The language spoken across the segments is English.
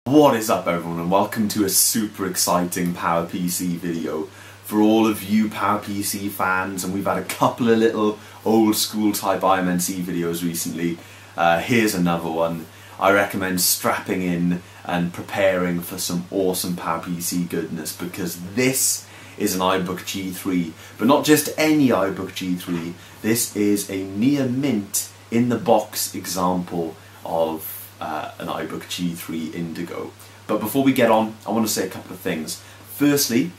What is up everyone, and welcome to a super exciting PowerPC video for all of you PowerPC fans. And we've had a couple of little old school type IMNC videos recently. Here's another one. I recommend strapping in and preparing for some awesome PowerPC goodness, because this is an iBook G3, but not just any iBook G3. This is a near mint in the box example of an iBook G3 Indigo. But before we get on, I want to say a couple of things. Firstly,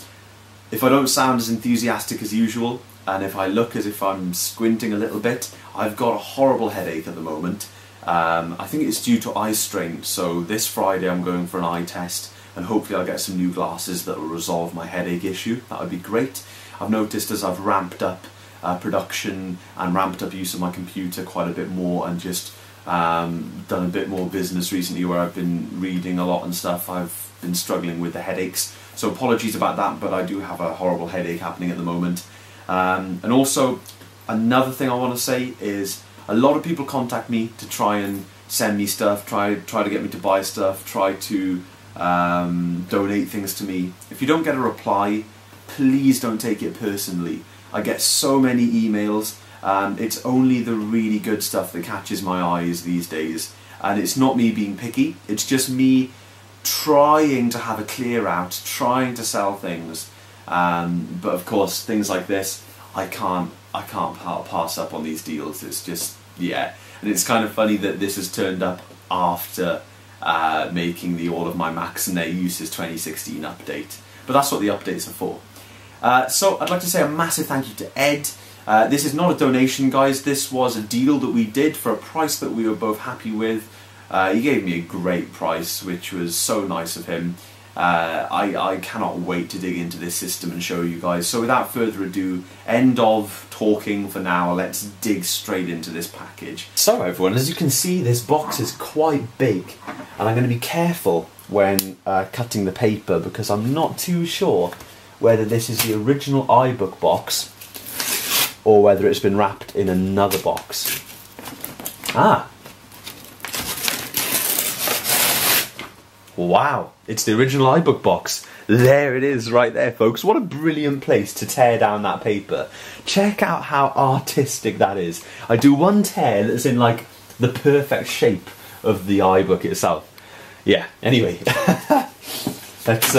if I don't sound as enthusiastic as usual, and if I look as if I'm squinting a little bit, I've got a horrible headache at the moment. I think it's due to eye strain, so this Friday I'm going for an eye test, and hopefully I'll get some new glasses that will resolve my headache issue. That would be great. I've noticed as I've ramped up production and ramped up use of my computer quite a bit more, and just done a bit more business recently where I've been reading a lot and stuff, I've been struggling with the headaches. So apologies about that, but I do have a horrible headache happening at the moment. And also, another thing I want to say is, a lot of people contact me to try and send me stuff, try to get me to buy stuff, try to donate things to me. If you don't get a reply, please don't take it personally. I get so many emails. It's only the really good stuff that catches my eyes these days, and it's not me being picky, it's just me trying to have a clear out, trying to sell things, but of course things like this I can't pass up on these deals. It's just, yeah. And it's kind of funny that this has turned up after making the All of My Macs and Their Uses 2016 update, but that's what the updates are for. So I'd like to say a massive thank you to Ed. This is not a donation, guys. This was a deal that we did for a price that we were both happy with. He gave me a great price, which was so nice of him. I cannot wait to dig into this system and show you guys. So without further ado, end of talking for now, let's dig straight into this package. So everyone, as you can see, this box is quite big, and I'm going to be careful when cutting the paper, because I'm not too sure whether this is the original iBook box or whether it's been wrapped in another box. Ah! Wow, it's the original iBook box. There it is right there, folks. What a brilliant place to tear down that paper. Check out how artistic that is. I do one tear that's in like the perfect shape of the iBook itself. Yeah, anyway. Let's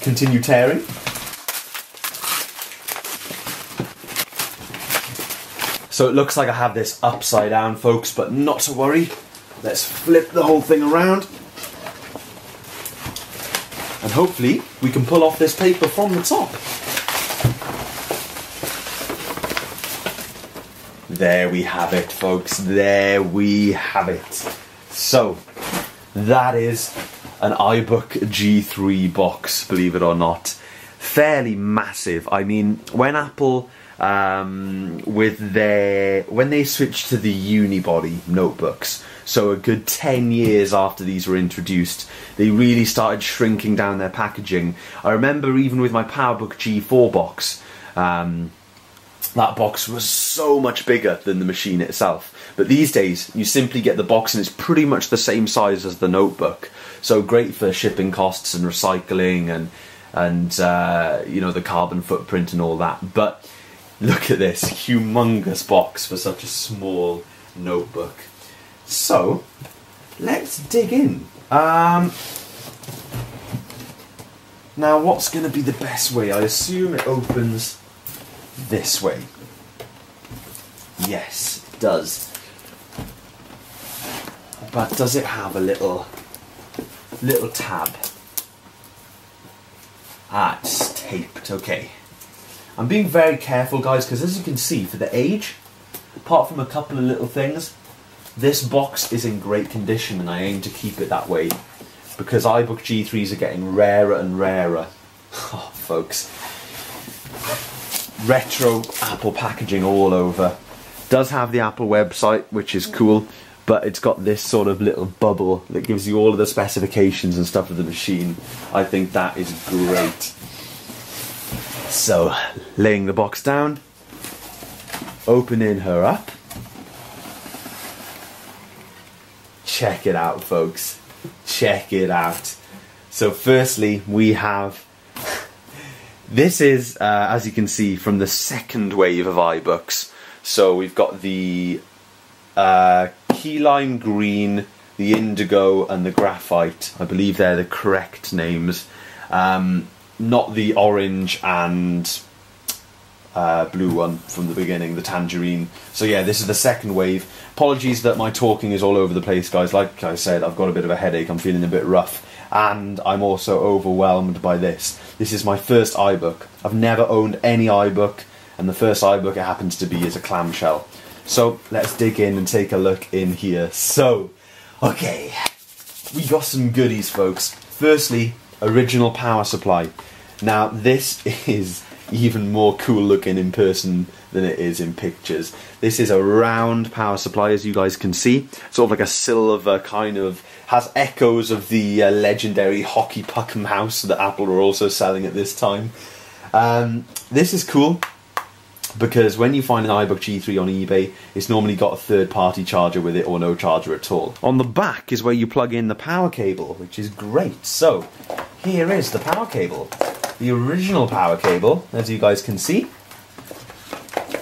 continue tearing. So it looks like I have this upside down, folks, but not to worry. Let's flip the whole thing around. And hopefully we can pull off this paper from the top. There we have it, folks. There we have it. So that is an iBook G3 box, believe it or not. Fairly massive. I mean, when Apple when they switched to the unibody notebooks, so a good 10 years after these were introduced, they really started shrinking down their packaging. I remember even with my PowerBook G4 box, that box was so much bigger than the machine itself. But these days, you simply get the box and it's pretty much the same size as the notebook. So great for shipping costs and recycling and you know, the carbon footprint and all that. But look at this humongous box for such a small notebook. So let's dig in. Now, what's going to be the best way? I assume it opens this way. Yes, it does. But does it have a little tab? Ah, it's taped. Okay. I'm being very careful, guys, because as you can see, for the age, apart from a couple of little things, this box is in great condition, and I aim to keep it that way, because iBook G3s are getting rarer and rarer. Oh, folks. Retro Apple packaging all over. Does have the Apple website, which is cool, but it's got this sort of little bubble that gives you all of the specifications and stuff of the machine. I think that is great. So, laying the box down, opening her up. Check it out, folks. Check it out. So firstly, we have... This is, as you can see, from the second wave of iBooks. So we've got the key lime green, the indigo and the graphite. I believe they're the correct names. Not the orange and blue one from the beginning, the tangerine. So yeah, this is the second wave. Apologies that my talking is all over the place, guys. Like I said, I've got a bit of a headache. I'm feeling a bit rough. And I'm also overwhelmed by this. This is my first iBook. I've never owned any iBook, and the first iBook it happens to be is a clamshell. So let's dig in and take a look in here. So, okay, we got some goodies, folks. Firstly, original power supply. Now this is even more cool looking in person than it is in pictures. This is a round power supply, as you guys can see. Sort of like a silver kind of, has echoes of the legendary hockey puck mouse that Apple were also selling at this time. This is cool because when you find an iBook G3 on eBay, it's normally got a third-party charger with it or no charger at all. On the back is where you plug in the power cable, which is great. So here is the power cable. The original power cable, as you guys can see.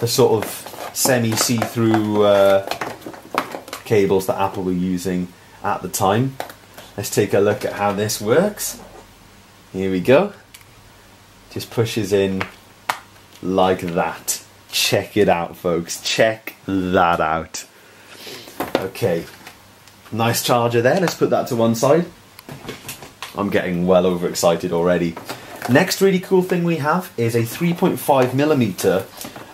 The sort of semi-see-through cables that Apple were using at the time. Let's take a look at how this works. Here we go. Just pushes in like that. Check it out, folks. Check that out. Okay. Nice charger there. Let's put that to one side. I'm getting well overexcited already. Next really cool thing we have is a 3.5mm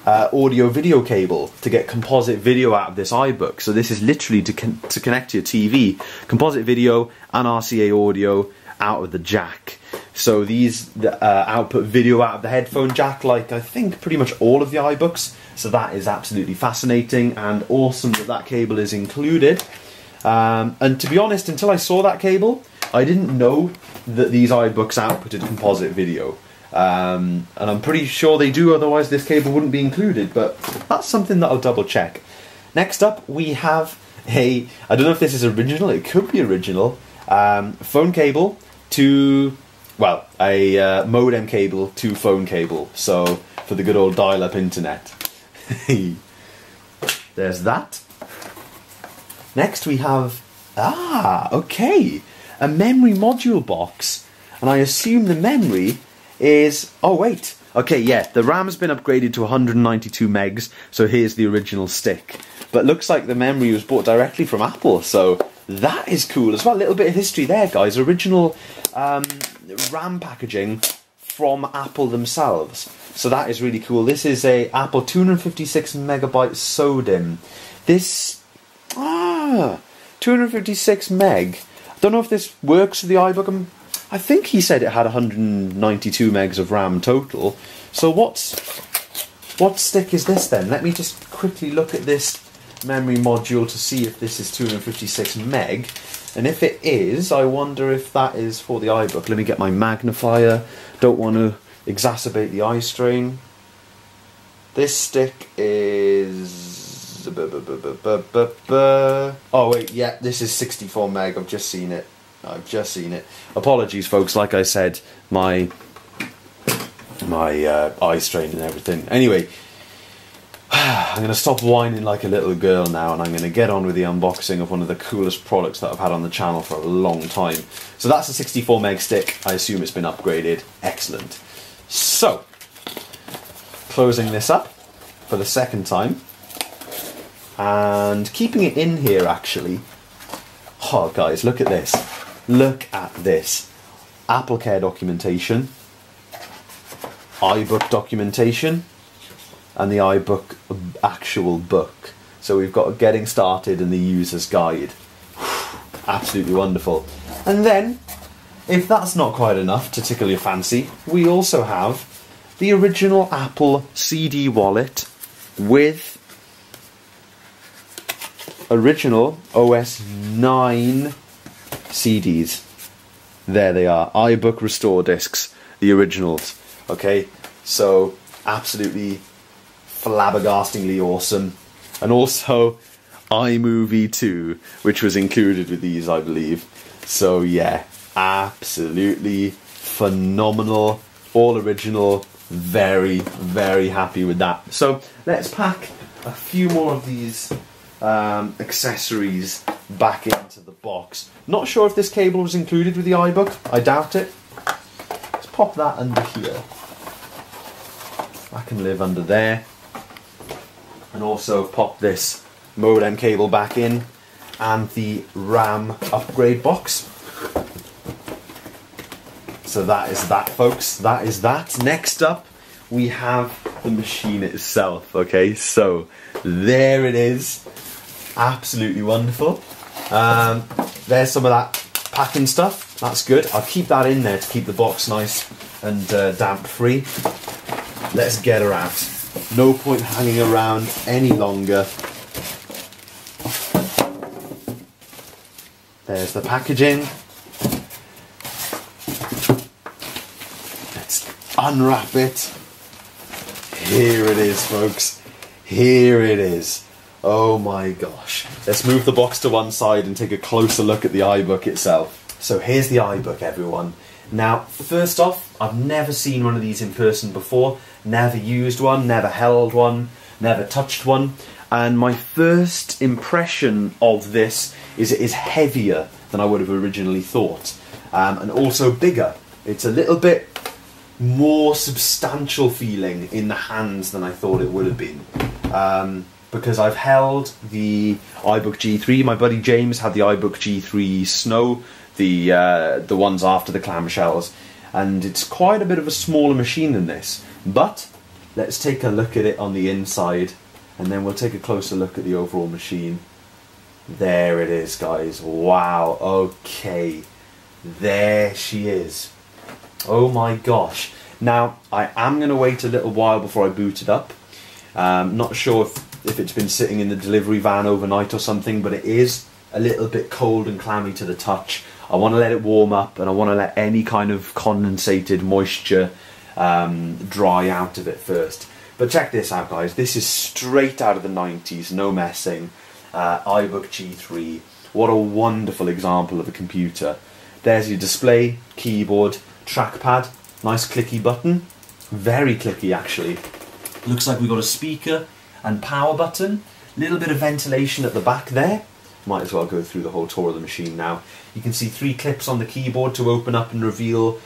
audio video cable to get composite video out of this iBook. So this is literally to connect to your TV, composite video and RCA audio out of the jack. So these output video out of the headphone jack, like I think pretty much all of the iBooks. So that is absolutely fascinating and awesome that that cable is included. And to be honest, until I saw that cable, I didn't know that these iBooks outputted composite video. And I'm pretty sure they do, otherwise this cable wouldn't be included, but that's something that I'll double check. Next up we have I don't know if this is original, it could be original, phone cable to, well, a modem cable to phone cable, so for the good old dial-up internet. There's that. Next we have, okay, a memory module box, and I assume the memory is, oh wait, okay, yeah, the RAM's been upgraded to 192 megs, so here's the original stick. But looks like the memory was bought directly from Apple, so that is cool as well. A little bit of history there, guys. Original RAM packaging from Apple themselves. So that is really cool. This is a Apple 256 megabyte SODIMM. This, 256 meg. I don't know if this works with the iBook. I think he said it had 192 megs of RAM total. So what stick is this then? Let me just quickly look at this memory module to see if this is 256 meg. And if it is, I wonder if that is for the iBook. Let me get my magnifier. Don't want to exacerbate the eye strain. This stick is... Oh wait, yeah, this is 64 meg. I've just seen it. Apologies, folks. Like I said, my eye strain and everything. Anyway, I'm going to stop whining like a little girl now, and I'm going to get on with the unboxing of one of the coolest products that I've had on the channel for a long time. So that's a 64 meg stick. I assume it's been upgraded. Excellent. So, closing this up for the second time, and keeping it in here actually. Oh guys, look at this. Look at this. AppleCare documentation, iBook documentation, and the iBook actual book. So we've got Getting Started and the User's Guide. Absolutely wonderful. And then, if that's not quite enough to tickle your fancy, we also have the original Apple CD wallet with original OS 9 CDs. There they are, iBook Restore discs, the originals. Okay, so absolutely flabbergastingly awesome. And also iMovie 2, which was included with these, I believe. So yeah, absolutely phenomenal, all original, very, very happy with that. So let's pack a few more of these accessories back into the box. Not sure if this cable was included with the iBook, I doubt it. Let's pop that under here. I can live under there. And also pop this modem cable back in and the RAM upgrade box. So that is that, folks, that is that. Next up we have the machine itself. Okay, so there it is, absolutely wonderful. There's some of that packing stuff, that's good. I'll keep that in there to keep the box nice and damp free. Let's get her out. No point hanging around any longer. There's the packaging. Let's unwrap it. Here it is, folks. Here it is. Oh my gosh. Let's move the box to one side and take a closer look at the iBook itself. So here's the iBook, everyone. Now, first off, I've never seen one of these in person before. Never used one, never held one, never touched one. And my first impression of this is it is heavier than I would have originally thought. And also bigger. It's a little bit more substantial feeling in the hands than I thought it would have been. Because I've held the iBook G3. My buddy James had the iBook G3 Snow, the ones after the clamshells, and it's quite a bit of a smaller machine than this. But let's take a look at it on the inside, and then we'll take a closer look at the overall machine. There it is, guys. Wow, okay. There she is. Oh my gosh. Now, I am going to wait a little while before I boot it up. Not sure if it's been sitting in the delivery van overnight or something, but it is a little bit cold and clammy to the touch. I want to let it warm up, and I want to let any kind of condensated moisture dry out of it first. But check this out, guys. This is straight out of the 90s, no messing. iBook G3. What a wonderful example of a computer. There's your display, keyboard, trackpad, nice clicky button. Very clicky, actually. Looks like we've got a speaker and power button. Little bit of ventilation at the back there. Might as well go through the whole tour of the machine now. You can see 3 clips on the keyboard to open up and reveal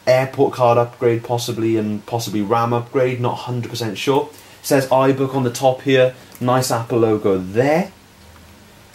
airport card upgrade possibly, and possibly RAM upgrade, not 100% sure. It says iBook on the top here, nice Apple logo there.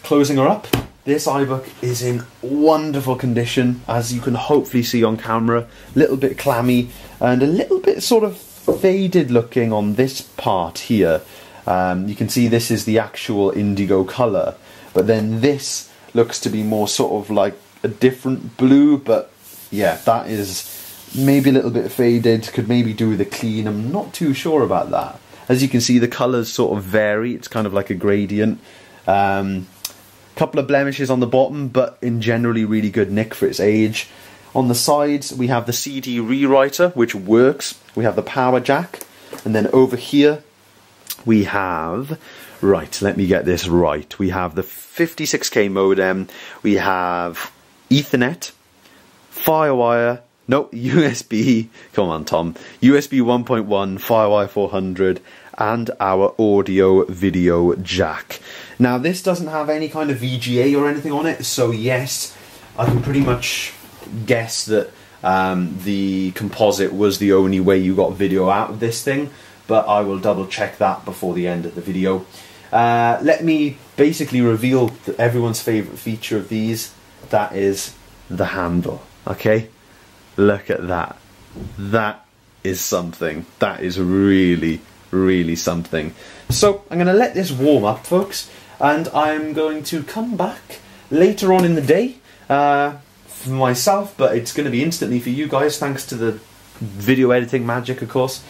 Closing her up, this iBook is in wonderful condition, as you can hopefully see on camera. A little bit clammy and a little bit sort of faded looking on this part here. You can see this is the actual indigo colour, but then this looks to be more sort of like a different blue, but yeah, that is maybe a little bit faded, could maybe do with a clean. I'm not too sure about that. As you can see, the colours sort of vary, it's kind of like a gradient. Couple of blemishes on the bottom, but in generally really good nick for its age. On the sides we have the CD rewriter, which works. We have the power jack, and then over here we have, right, let me get this right, we have the 56k modem, we have Ethernet, FireWire, no, USB, come on Tom, USB 1.1, FireWire 400, and our audio video jack. Now this doesn't have any kind of VGA or anything on it, so yes, I can pretty much guess that the composite was the only way you got video out of this thing, but I will double check that before the end of the video. Let me basically reveal everyone's favourite feature of these. That is the handle, okay? Look at that. That is something. That is really, really something. So I'm going to let this warm up, folks, and I'm going to come back later on in the day for myself, but it's going to be instantly for you guys thanks to the video editing magic, of course.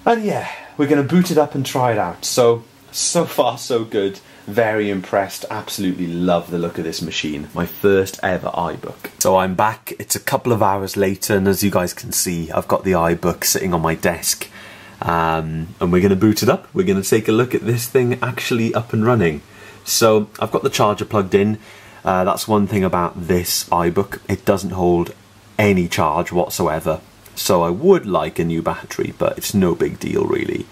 And yeah, we're going to boot it up and try it out. So far so good. Very impressed. Absolutely love the look of this machine. My first ever iBook. So I'm back. It's a couple of hours later, and as you guys can see, I've got the iBook sitting on my desk. And we're going to boot it up. We're going to take a look at this thing actually up and running. So I've got the charger plugged in. That's one thing about this iBook. It doesn't hold any charge whatsoever. So I would like a new battery, but it's no big deal really.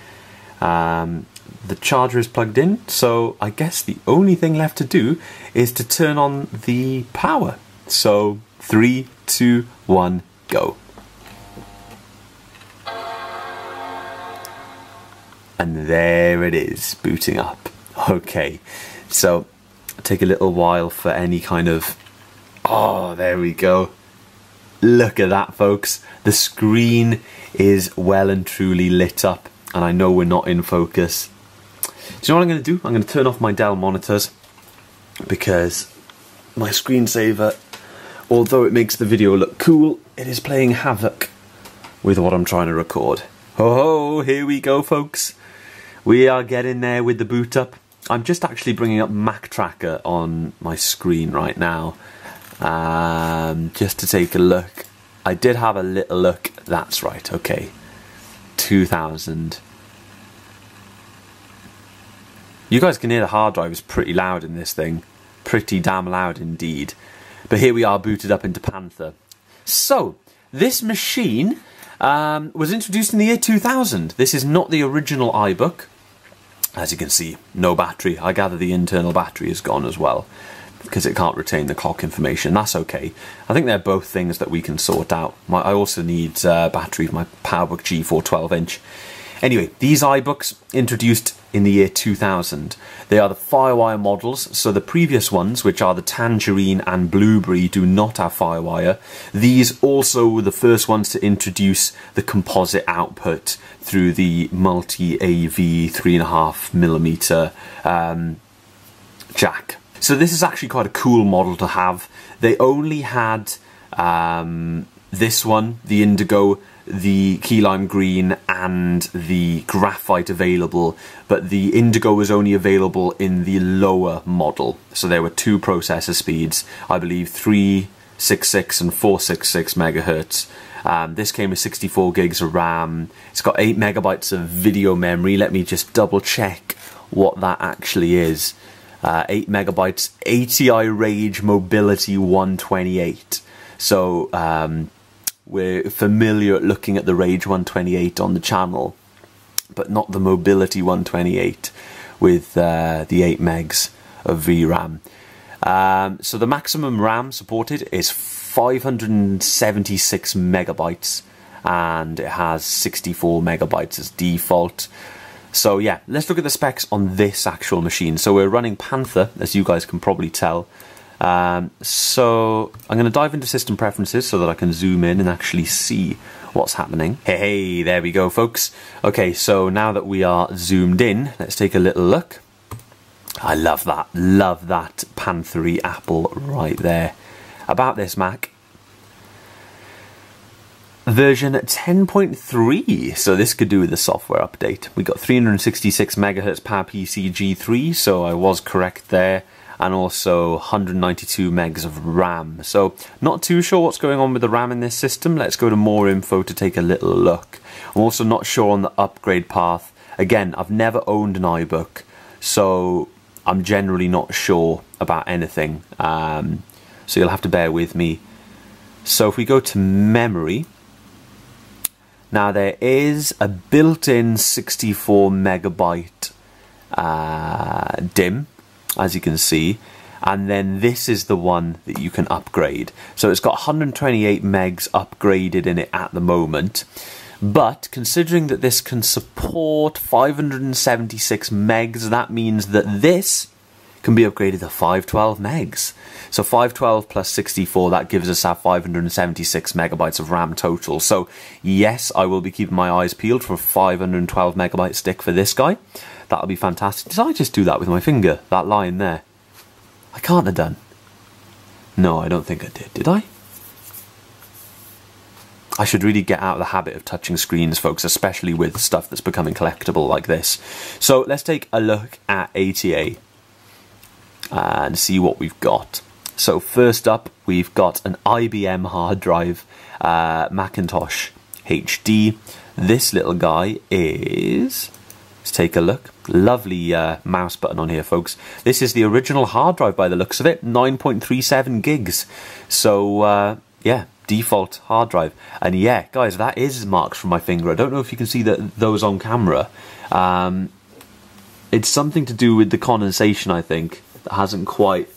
The charger is plugged in, so I guess the only thing left to do is to turn on the power. So 3, 2, 1, go. And there it is, booting up. Okay, so take a little while for any kind of... Oh, there we go. Look at that, folks. The screen is well and truly lit up, and I know we're not in focus. Do you know what I'm going to do? I'm going to turn off my Dell monitors, because my screensaver, although it makes the video look cool, it is playing havoc with what I'm trying to record. Ho ho, here we go, folks. We are getting there with the boot up. I'm just actually bringing up Mac Tracker on my screen right now, just to take a look. I did have a little look. That's right, okay. 2000. You guys can hear the hard drive is pretty loud in this thing. Pretty damn loud indeed. But here we are, booted up into Panther. So, this machine was introduced in the year 2000. This is not the original iBook. As you can see, no battery. I gather the internal battery is gone as well, because it can't retain the clock information. That's okay. I think they're both things that we can sort out. I also need battery for my PowerBook G4 12-inch. Anyway, these iBooks introduced in the year 2000. They are the FireWire models, so the previous ones, which are the Tangerine and Blueberry, do not have FireWire. These also were the first ones to introduce the composite output through the multi-AV 3.5mm jack. So this is actually quite a cool model to have. They only had this one, the Indigo, the key lime green and the graphite available, but the Indigo was only available in the lower model. So there were two processor speeds, I believe 366 and 466 megahertz. This came with 64 gigs of RAM. It's got 8 megabytes of video memory. Let me just double check what that actually is. 8 megabytes, ATI Rage Mobility 128. So we're familiar at looking at the Rage 128 on the channel, but not the Mobility 128 with the 8 megs of VRAM. So the maximum RAM supported is 576 megabytes, and it has 64 megabytes as default. So yeah, let's look at the specs on this actual machine. So we're running Panther, as you guys can probably tell. So I'm going to dive into system preferences so that I can zoom in and actually see what's happening. Hey, there we go, folks. Okay, so now that we are zoomed in, let's take a little look. I love that Panther-y apple right there. About this Mac, version 10.3, so this could do with the software update. We got 366 megahertz PowerPC G3, so I was correct there, and also 192 megs of RAM. So not too sure what's going on with the RAM in this system. Let's go to more info to take a little look. I'm also not sure on the upgrade path. Again, I've never owned an iBook, so I'm generally not sure about anything. So you'll have to bear with me. So if we go to memory, now there is a built-in 64 megabyte DIMM, as you can see, and then this is the one that you can upgrade. So it's got 128 megs upgraded in it at the moment, but considering that this can support 576 megs, that means that this can be upgraded to 512 megs. So 512 plus 64, that gives us our 576 megabytes of RAM total. So yes, I will be keeping my eyes peeled for a 512 megabyte stick for this guy. That'll be fantastic. Did I just do that with my finger? That line there? I can't have done. No, I don't think I did I? I should really get out of the habit of touching screens, folks, especially with stuff that's becoming collectible like this. So let's take a look at ATA and see what we've got. So first up, we've got an IBM hard drive, Macintosh HD. This little guy is Let's take a look. Lovely mouse button on here, folks. This is the original hard drive by the looks of it, 9.37 gigs. So, yeah, default hard drive. And yeah, guys, that is marks from my finger. I don't know if you can see those on camera. It's something to do with the condensation, I think, that hasn't quite...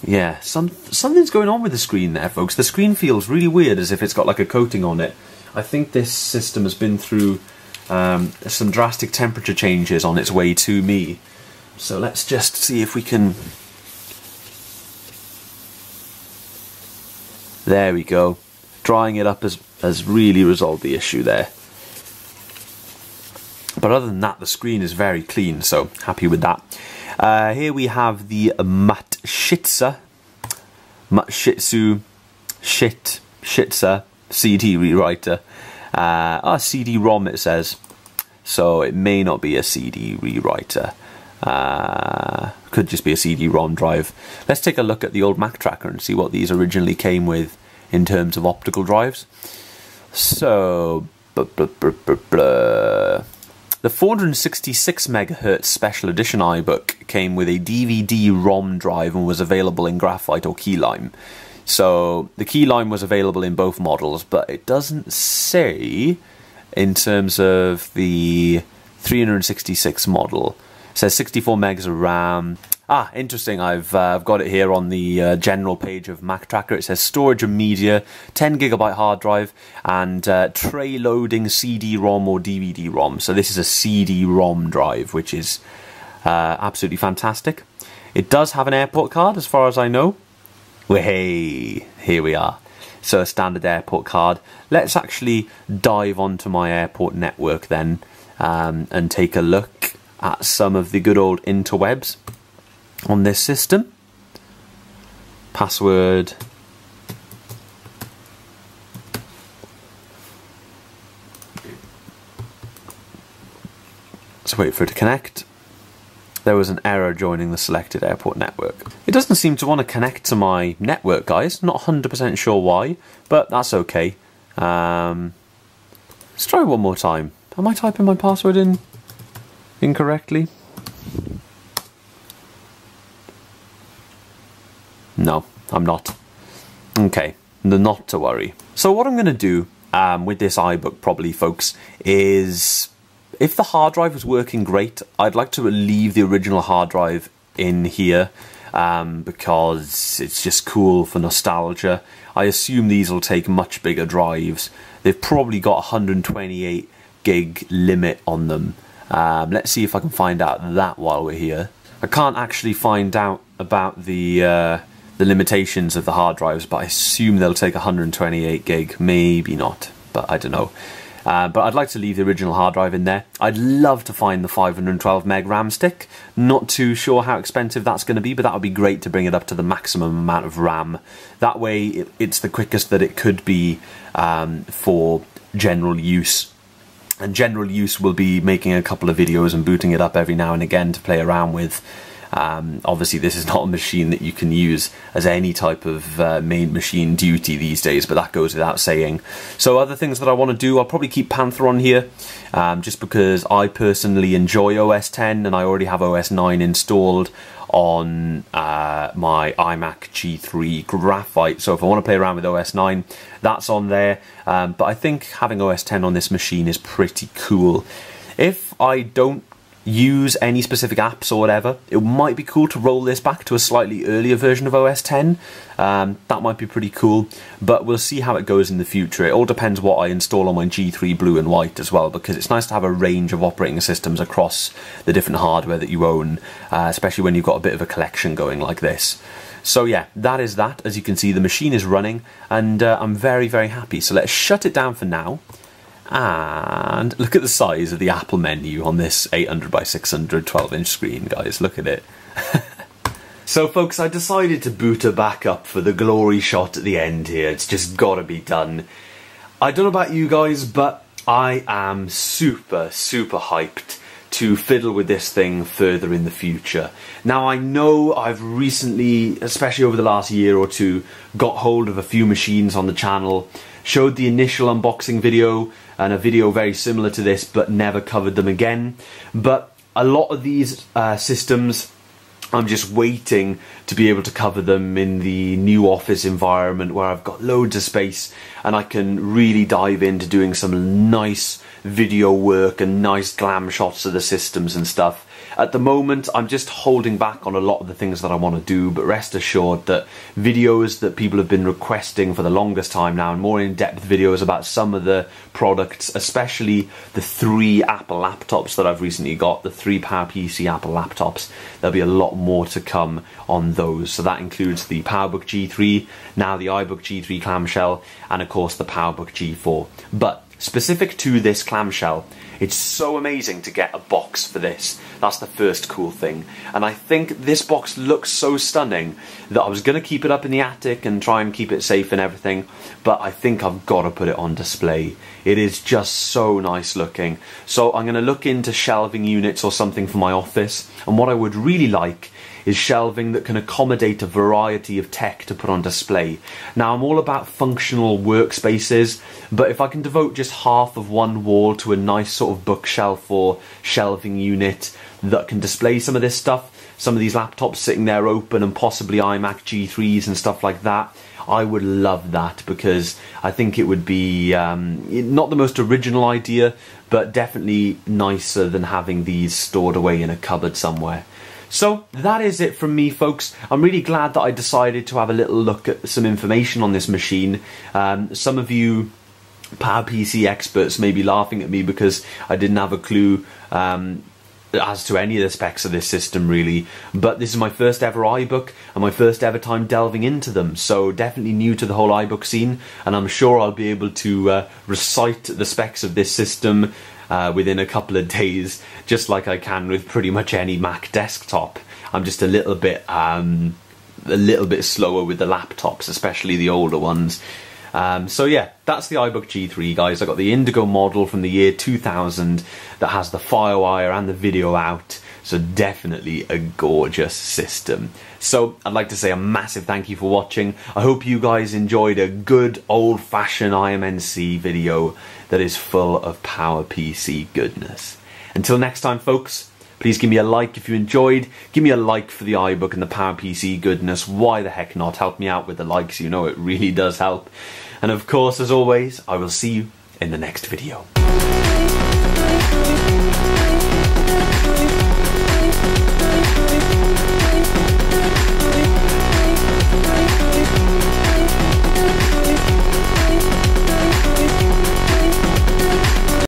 Yeah, something's going on with the screen there, folks. The screen feels really weird, as if it's got like a coating on it. I think this system has been through some drastic temperature changes on its way to me. So let's just see if we can... There we go. Drying it up has really resolved the issue there. But other than that, the screen is very clean, so happy with that. Here we have the Matshitsa CD rewriter. CD-ROM it says, so it may not be a CD rewriter. Could just be a CD-ROM drive. Let's take a look at the old Mac Tracker and see what these originally came with in terms of optical drives. So, the 466 MHz Special Edition iBook came with a DVD-ROM drive and was available in graphite or keyline. So the keyline was available in both models, but it doesn't say in terms of the 366 model. It says 64 megs of RAM. Ah, interesting. I've got it here on the general page of Mac Tracker. It says storage and media, 10GB hard drive, and tray loading CD-ROM or DVD-ROM. So this is a CD-ROM drive, which is absolutely fantastic. It does have an airport card, as far as I know. Well, hey, here we are. So a standard airport card. Let's actually dive onto my airport network then and take a look at some of the good old interwebs on this system. Password. Let's wait for it to connect. There was an error joining the selected airport network. It doesn't seem to want to connect to my network, guys. Not 100% sure why, but that's okay. Let's try one more time. Am I typing my password in incorrectly? No, I'm not. Okay, not to worry. So what I'm going to do with this iBook probably, folks, is if the hard drive was working great, I'd like to leave the original hard drive in here because it's just cool for nostalgia. I assume these will take much bigger drives. They've probably got 128 gig limit on them. Let's see if I can find out that while we're here. I can't actually find out about the limitations of the hard drives, but I assume they'll take 128 gig, maybe not, but I don't know. But I'd like to leave the original hard drive in there. I'd love to find the 512 meg RAM stick. Not too sure how expensive that's going to be, but that would be great to bring it up to the maximum amount of RAM. That way it's the quickest that it could be for general use. And general use will be making a couple of videos and booting it up every now and again to play around with. Obviously this is not a machine that you can use as any type of main machine duty these days, but that goes without saying. So other things that I want to do, I'll probably keep Panther on here, just because I personally enjoy OS 10 and I already have OS 9 installed on my iMac G3 Graphite. So if I want to play around with OS 9, that's on there. But I think having OS 10 on this machine is pretty cool. If I don't use any specific apps or whatever, it might be cool to roll this back to a slightly earlier version of OS 10. That might be pretty cool, but we'll see how it goes in the future. It all depends what I install on my G3 Blue and White as well, because it's nice to have a range of operating systems across the different hardware that you own, especially when you've got a bit of a collection going like this. So yeah, that is that. As you can see, the machine is running, and I'm very, very happy. So let's shut it down for now. And look at the size of the Apple menu on this 800 by 600 12-inch screen, guys. Look at it. So folks, I decided to boot her back up for the glory shot at the end here. It's just gotta be done. I don't know about you guys, but I am super, super hyped to fiddle with this thing further in the future. Now, I know I've recently, especially over the last year or two, got hold of a few machines on the channel, showed the initial unboxing video and a video very similar to this, but never covered them again. But a lot of these systems, I'm just waiting to be able to cover them in the new office environment where I've got loads of space and I can really dive into doing some nice video work and nice glam shots of the systems and stuff. At the moment, I'm just holding back on a lot of the things that I want to do, but rest assured that videos that people have been requesting for the longest time now, and more in-depth videos about some of the products, especially the 3 Apple laptops that I've recently got, the 3 PowerPC Apple laptops. There'll be a lot more to come on those. So that includes the PowerBook G3, now the iBook G3 Clamshell, and of course the PowerBook G4. But specific to this clamshell, it's so amazing to get a box for this. That's the first cool thing. And I think this box looks so stunning that I was going to keep it up in the attic and try and keep it safe and everything, but I think I've got to put it on display. It is just so nice looking. So I'm going to look into shelving units or something for my office, and what I would really like is shelving that can accommodate a variety of tech to put on display. Now, I'm all about functional workspaces, but if I can devote just half of one wall to a nice sort of bookshelf or shelving unit that can display some of this stuff, some of these laptops sitting there open and possibly iMac G3s and stuff like that, I would love that, because I think it would be not the most original idea, but definitely nicer than having these stored away in a cupboard somewhere. So that is it from me, folks. I'm really glad that I decided to have a little look at some information on this machine. Some of you PowerPC experts may be laughing at me because I didn't have a clue as to any of the specs of this system, really, but this is my first ever iBook and my first ever time delving into them, so definitely new to the whole iBook scene, and I'm sure I'll be able to recite the specs of this system within a couple of days, just like I can with pretty much any Mac desktop. I'm just a little bit slower with the laptops, especially the older ones. So yeah, that's the iBook G3, guys. I got the Indigo model from the year 2000 that has the FireWire and the video out, so definitely a gorgeous system. So I'd like to say a massive thank you for watching. I hope you guys enjoyed a good old-fashioned IMNC video that is full of PowerPC goodness. Until next time, folks, please give me a like if you enjoyed. Give me a like for the iBook and the PowerPC goodness. Why the heck not? Help me out with the likes, you know it really does help. And of course, as always, I will see you in the next video.